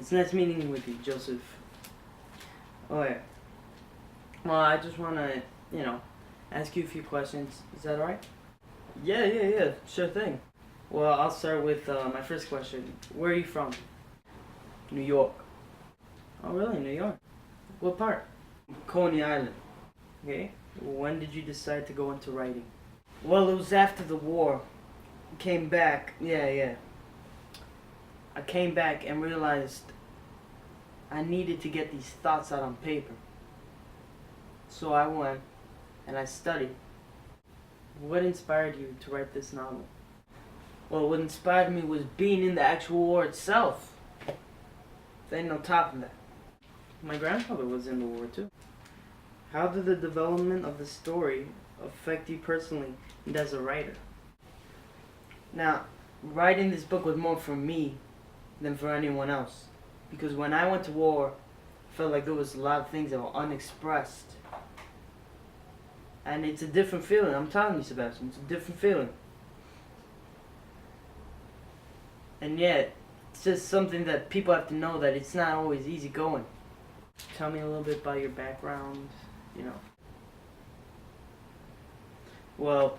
It's nice meeting with you, Joseph. Oh yeah. Well, I just wanna, you know, ask you a few questions. Is that alright? Yeah. Sure thing. Well, I'll start with my first question. Where are you from? New York. Oh, really? New York? What part? Coney Island. Okay. When did you decide to go into writing? Well, it was after the war. Came back. Yeah. I came back and realized I needed to get these thoughts out on paper. So I went and I studied. What inspired you to write this novel? Well, what inspired me was being in the actual war itself. There ain't no topping that. My grandfather was in the war too. How did the development of the story affect you personally and as a writer? Now, writing this book was more for me than for anyone else. Because when I went to war, I felt like there was a lot of things that were unexpressed. And it's a different feeling, I'm telling you, Sebastian, it's a different feeling. And yet, it's just something that people have to know that it's not always easy going. Tell me a little bit about your background, you know. Well,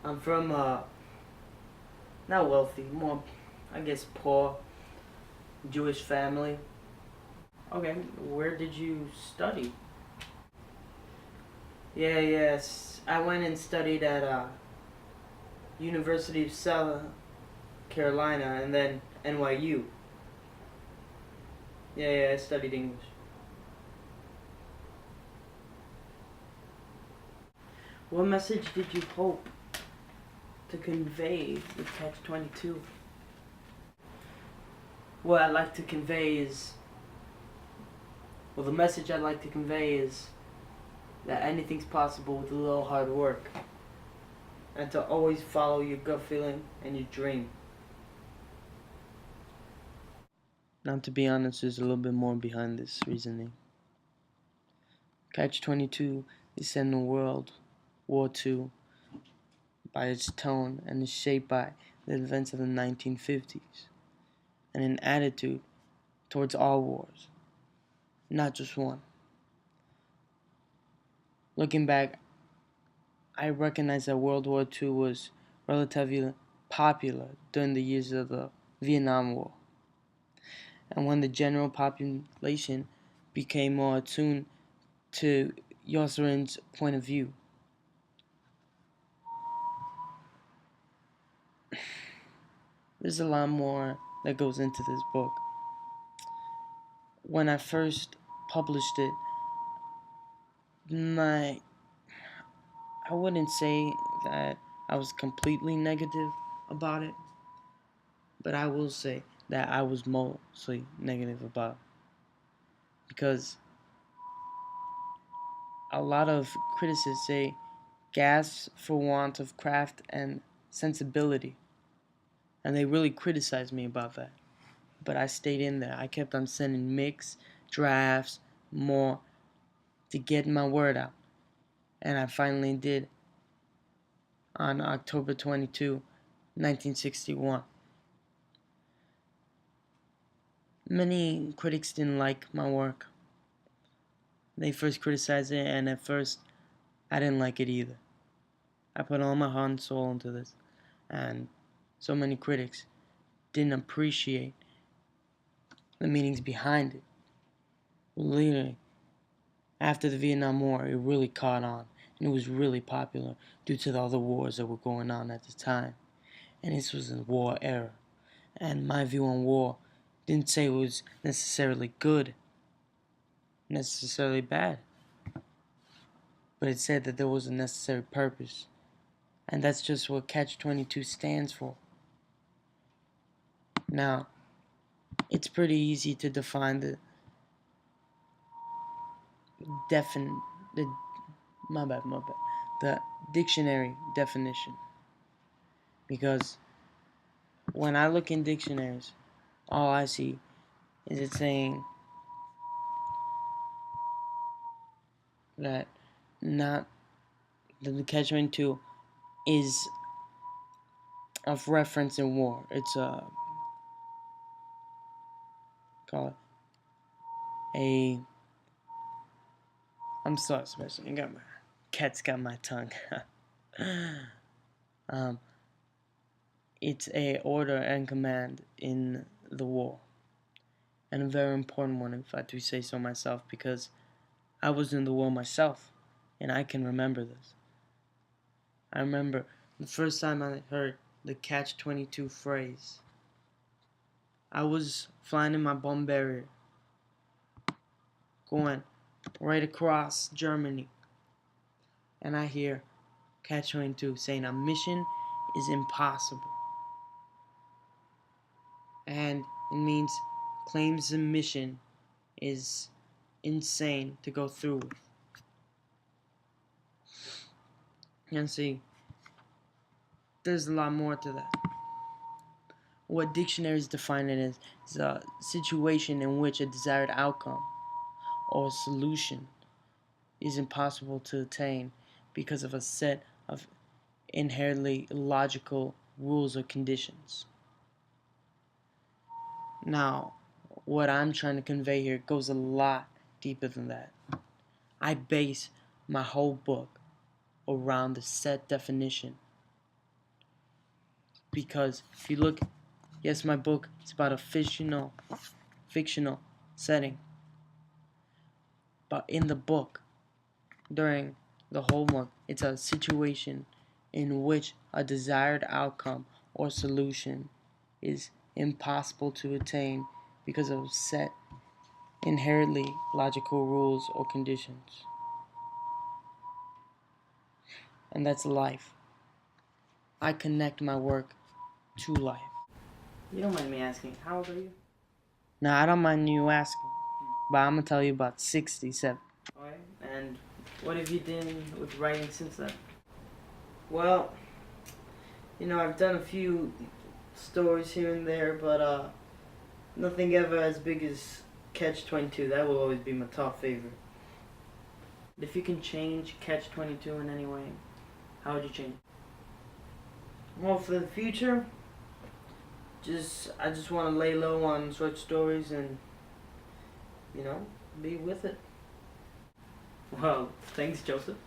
I'm from, not wealthy, more, I guess, poor, Jewish family. Okay, where did you study? Yes, I went and studied at, University of South Carolina and then NYU. Yeah, I studied English. What message did you hope to convey with Catch-22? What I'd like to convey is, well, the message I'd like to convey is that anything's possible with a little hard work. And to always follow your gut feeling and your dream. Now, to be honest, there's a little bit more behind this reasoning. Catch-22 is set in the World War II by its tone and is shaped by the events of the 1950s and an attitude towards all wars, not just one. Looking back, I recognize that World War II was relatively popular during the years of the Vietnam War, and when the general population became more attuned to Yosserin's point of view. There's a lot more that goes into this book. When I first published it, I wouldn't say that I was completely negative about it, but I will say that I was mostly negative about it. Because a lot of critics say gasps for want of craft and sensibility. And they really criticized me about that. But I stayed in there. I kept on sending mix, drafts, more to get my word out. And I finally did on October 22, 1961. Many critics didn't like my work. They first criticized it, and at first I didn't like it either. I put all my heart and soul into this, and so many critics didn't appreciate the meanings behind it. Literally, after the Vietnam War, it really caught on, and it was really popular due to the other wars that were going on at the time. And this was a war era. And my view on war didn't say it was necessarily good, necessarily bad, but it said that there was a necessary purpose. And that's just what Catch-22 stands for. Now, it's pretty easy to define the the dictionary definition. Because when I look in dictionaries, all I see is it saying that not that the Catch-22 is of reference in war. It's call it a. I'm sorry, Sebastian. Cat's got my tongue. um, it's a order and command in the war, and a very important one, if I do say so myself, because I was in the war myself, and I can remember this. I remember the first time I heard the Catch-22 phrase. I was flying in my Bombardier, going right across Germany, and I hear Catch-22 saying a mission is impossible. And it means claims the mission is insane to go through with. And see, there's a lot more to that. What dictionaries define it as is a situation in which a desired outcome or solution is impossible to attain because of a set of inherently illogical rules or conditions. Now, what I'm trying to convey here goes a lot deeper than that. I base my whole book around the set definition. Because if you look, yes, my book is about a fictional setting. But in the book, during the whole month, it's a situation in which a desired outcome or solution is impossible to attain because of set inherently logical rules or conditions. And that's life. I connect my work to life. You don't mind me asking, how old are you? No, I don't mind you asking, but I'm gonna tell you about 67. Alright, and what have you done with writing since then? Well, I've done a few stories here and there, but nothing ever as big as Catch-22. That will always be my top favorite. If you can change Catch-22 in any way, how would you change it? Well, for the future, I just want to lay low on short stories and, be with it. Well, thanks, Joseph.